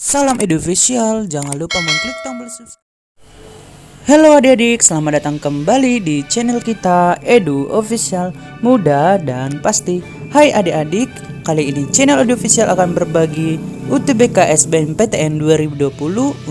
Salam edufisial, jangan lupa mengklik tombol subscribe. Halo adik-adik, selamat datang kembali di channel kita Edu Official, mudah dan pasti. Hai adik-adik, kali ini channel Edu Official akan berbagi UTBK SBMPTN 2020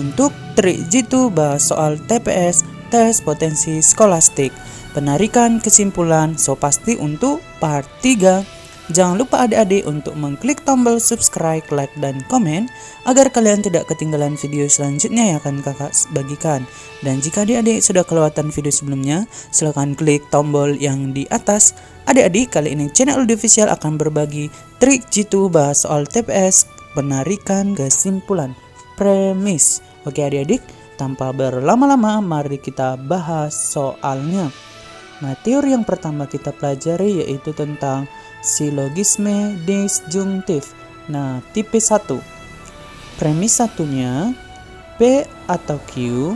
untuk trik jitu bahas soal TPS, tes potensi skolastik. Penarikan kesimpulan so pasti untuk part 3. Jangan lupa adik-adik untuk mengklik tombol subscribe, like, dan komen agar kalian tidak ketinggalan video selanjutnya yang akan kakak bagikan. Dan jika adik-adik sudah kelewatan video sebelumnya, silahkan klik tombol yang di atas. Adik-adik, kali ini channel Edu Official akan berbagi trik jitu bahas soal TPS, penarikan kesimpulan, premis. Oke adik-adik, tanpa berlama-lama mari kita bahas soalnya. Nah, teori yang pertama kita pelajari yaitu tentang silogisme disjungtif. Nah, tipe 1. Premis satunya P atau Q.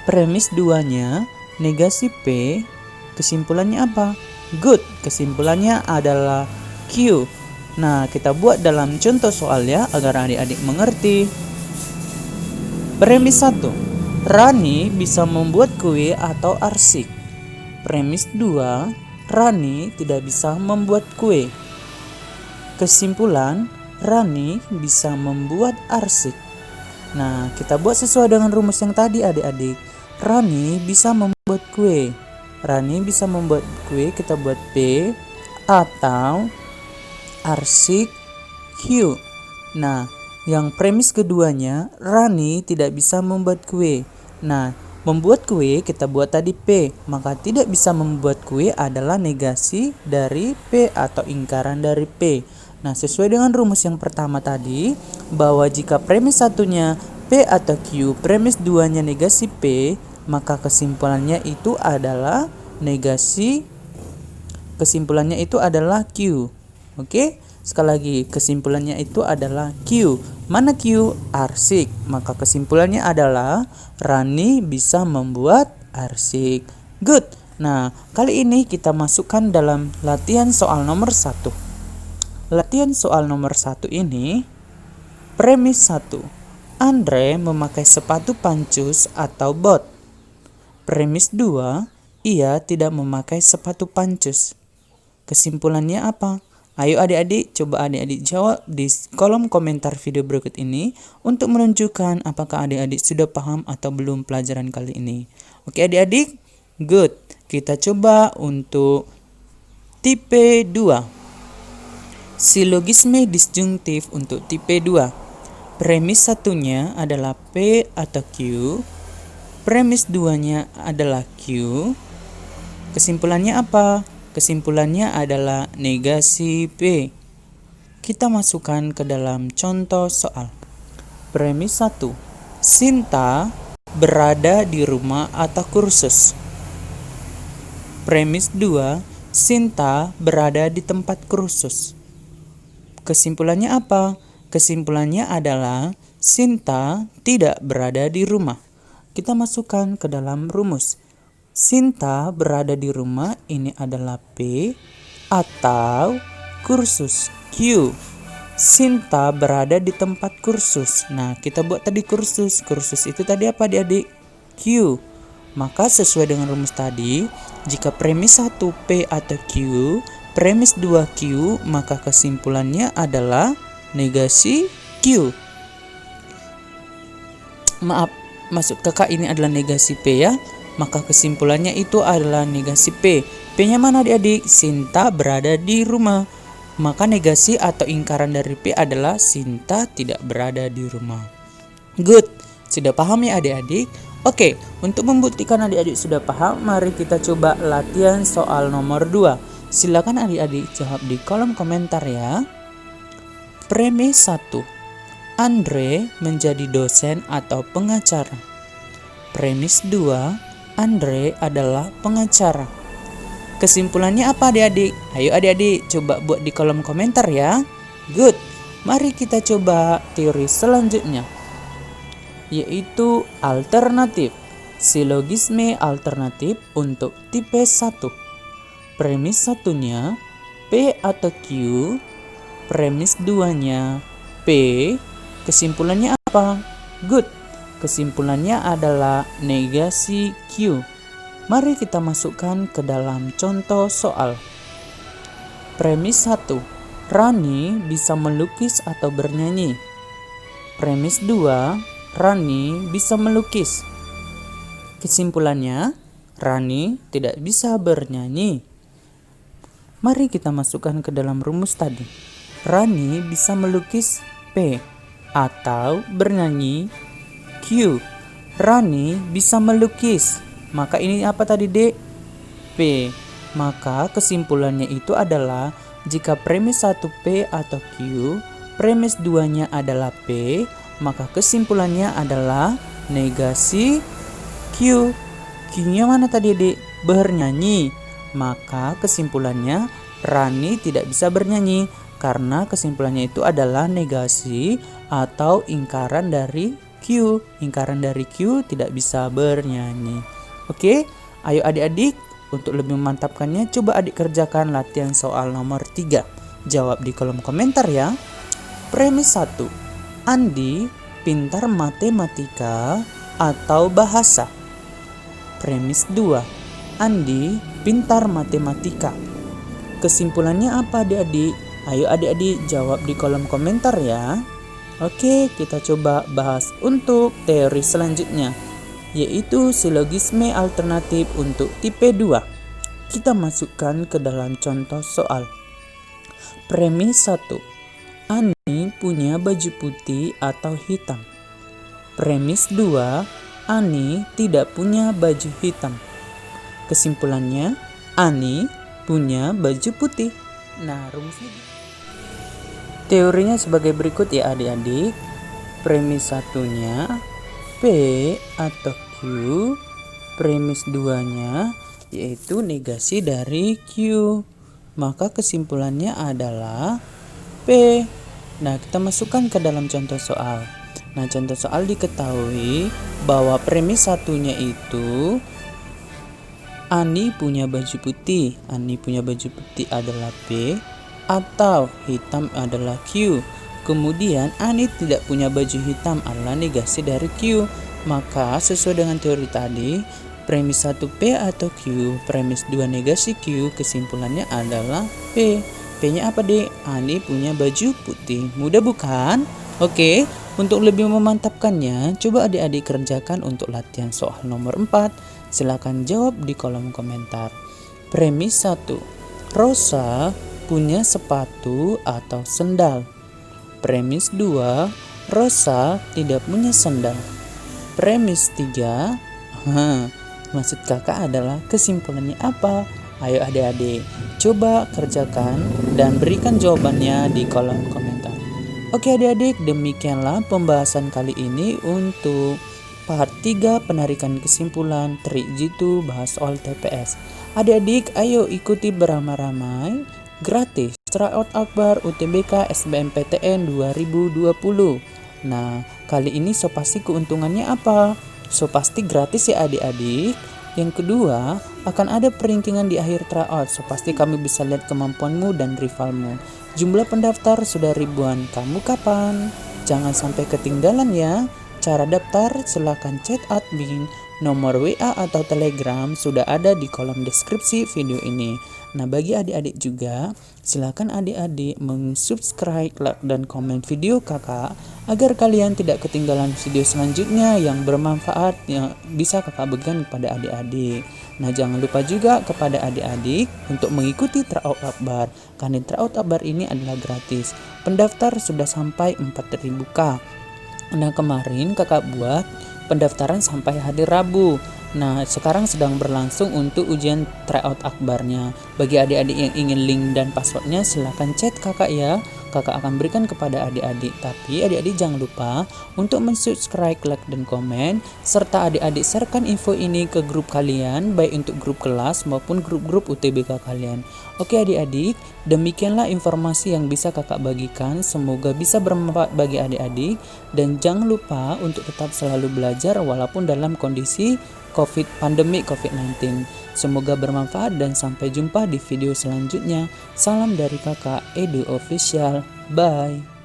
Premis 2-nya negasi P. Kesimpulannya apa? Good. Kesimpulannya adalah Q. Nah, kita buat dalam contoh soal ya agar adik-adik mengerti. Premis 1. Rani bisa membuat kue atau arsik. Premis 2, Rani tidak bisa membuat kue. Kesimpulan, Rani bisa membuat arsik. Nah, kita buat sesuai dengan rumus yang tadi adik-adik. Rani bisa membuat kue. Rani bisa membuat kue, kita buat P atau arsik Q. Nah, yang premis keduanya, Rani tidak bisa membuat kue. Nah, membuat kue kita buat tadi P, maka tidak bisa membuat kue adalah negasi dari P atau ingkaran dari P. Nah, sesuai dengan rumus yang pertama tadi, bahwa jika premis satunya P atau Q, premis duanya negasi P, maka kesimpulannya itu adalah negasi, kesimpulannya itu adalah Q. Oke? Sekali lagi, kesimpulannya itu adalah Q. Mana Q? Arsik. Maka kesimpulannya adalah Rani bisa membuat arsik. Good. Nah, kali ini kita masukkan dalam latihan soal nomor 1. Latihan soal nomor 1 ini, premis 1. Andre memakai sepatu pancus atau bot. Premis 2. Ia tidak memakai sepatu pancus. Kesimpulannya apa? Ayo adik-adik, coba adik-adik jawab di kolom komentar video berikut ini untuk menunjukkan apakah adik-adik sudah paham atau belum pelajaran kali ini. Oke adik-adik? Good. Kita coba untuk tipe 2. Silogisme disjungtif untuk tipe 2. Premis satunya adalah P atau Q. Premis 2-nya adalah Q. Kesimpulannya apa? Kesimpulannya adalah negasi P. Kita masukkan ke dalam contoh soal. Premis 1. Sinta berada di rumah atau kursus. Premis 2. Sinta berada di tempat kursus. Kesimpulannya apa? Kesimpulannya adalah Sinta tidak berada di rumah. Kita masukkan ke dalam rumus. Sinta berada di rumah, ini adalah P atau kursus Q. Sinta berada di tempat kursus. Nah, kita buat tadi kursus. Kursus itu tadi apa adik-adik? Q. Maka sesuai dengan rumus tadi, jika premis 1 P atau Q, premis 2 Q, maka kesimpulannya adalah negasi Q. Maaf, maksud kakak ini adalah negasi P ya. Maka kesimpulannya itu adalah negasi P. P-nya mana adik-adik? Sinta berada di rumah. Maka negasi atau ingkaran dari P adalah Sinta tidak berada di rumah. Good. Sudah paham ya adik-adik? Oke, untuk membuktikan adik-adik sudah paham, mari kita coba latihan soal nomor 2. Silakan adik-adik jawab di kolom komentar ya. Premis 1. Andre menjadi dosen atau pengacara. Premis 2. Andre adalah pengacara. Kesimpulannya apa adik-adik? Ayo adik-adik coba buat di kolom komentar ya. Good. Mari kita coba teori selanjutnya, yaitu alternatif. Silogisme alternatif untuk tipe 1. Premis satunya P atau Q. Premis 2-nya P. Kesimpulannya apa? Good. Kesimpulannya adalah negasi Q. Mari kita masukkan ke dalam contoh soal. Premis 1. Rani bisa melukis atau bernyanyi. Premis 2. Rani bisa melukis. Kesimpulannya, Rani tidak bisa bernyanyi. Mari kita masukkan ke dalam rumus tadi. Rani bisa melukis P atau bernyanyi Q. Rani bisa melukis. Maka ini apa tadi, Dek? P. Maka kesimpulannya itu adalah jika premis 1 P atau Q, premis 2-nya adalah P, maka kesimpulannya adalah negasi Q. Q-nya mana tadi, Dek? Bernyanyi. Maka kesimpulannya Rani tidak bisa bernyanyi karena kesimpulannya itu adalah negasi atau ingkaran dari Q. Ingkaran dari Q tidak bisa bernyanyi. Oke, ayo adik-adik, untuk lebih memantapkannya coba adik kerjakan latihan soal nomor 3. Jawab di kolom komentar ya. Premis 1. Andi pintar matematika atau bahasa. Premis 2. Andi pintar matematika. Kesimpulannya apa adik-adik? Ayo adik-adik jawab di kolom komentar ya. Oke, kita coba bahas untuk teori selanjutnya, yaitu silogisme alternatif untuk tipe 2. Kita masukkan ke dalam contoh soal. Premis 1. Ani punya baju putih atau hitam. Premis 2. Ani tidak punya baju hitam. Kesimpulannya, Ani punya baju putih. Nah, rumusnya teorinya sebagai berikut ya adik-adik. Premis 1-nya P atau Q. Premis 2-nya yaitu negasi dari Q. Maka kesimpulannya adalah P. Nah, kita masukkan ke dalam contoh soal. Nah, contoh soal diketahui bahwa premis 1-nya itu Ani punya baju putih. Ani punya baju putih adalah P atau hitam adalah Q. Kemudian Ani tidak punya baju hitam adalah negasi dari Q. Maka sesuai dengan teori tadi, premis 1 P atau Q, premis 2 negasi Q, kesimpulannya adalah P. P-nya apa, Dek? Ani punya baju putih. Mudah bukan? Oke, untuk lebih memantapkannya, coba adik-adik kerjakan untuk latihan soal nomor 4. Silakan jawab di kolom komentar. Premis 1. Rosa punya sepatu atau sendal. Premis 2. Rosa tidak punya sendal. Premis 3. Maksud kakak adalah kesimpulannya apa? Ayo adik-adik, coba kerjakan dan berikan jawabannya di kolom komentar. Oke adik-adik, demikianlah pembahasan kali ini untuk part 3 penarikan kesimpulan trik jitu bahas soal TPS. Adik-adik ayo ikuti beramai-ramai gratis tryout akbar UTBK SBMPTN 2020. Nah, kali ini so pasti keuntungannya apa? So pasti gratis ya adik-adik. Yang kedua, akan ada peringkingan di akhir tryout. So pasti kami bisa lihat kemampuanmu dan rivalmu. Jumlah pendaftar sudah ribuan. Kamu kapan? Jangan sampai ketinggalan ya. Cara daftar silakan chat admin, nomor WA atau Telegram sudah ada di kolom deskripsi video ini. Nah, bagi adik-adik juga, silakan adik-adik subscribe, like, dan komen video kakak agar kalian tidak ketinggalan video selanjutnya yang bermanfaat yang bisa kakak berikan kepada adik-adik. Nah, jangan lupa juga kepada adik-adik untuk mengikuti tryout akbar, karena tryout akbar ini adalah gratis. Pendaftar sudah sampai 4.000k. Nah, kemarin kakak buat pendaftaran sampai hari Rabu. Nah, sekarang sedang berlangsung untuk ujian tryout akbarnya. Bagi adik-adik yang ingin link dan passwordnya silahkan chat kakak ya. Kakak akan berikan kepada adik-adik. Tapi adik-adik jangan lupa untuk mensubscribe, like, dan komen. Serta adik-adik sharekan info ini ke grup kalian, baik untuk grup kelas maupun grup-grup UTBK kalian. Oke adik-adik, demikianlah informasi yang bisa kakak bagikan. Semoga bisa bermanfaat bagi adik-adik. Dan jangan lupa untuk tetap selalu belajar walaupun dalam kondisi pandemi COVID-19. Semoga bermanfaat dan sampai jumpa di video selanjutnya. Salam dari kakak Edu Official. Bye.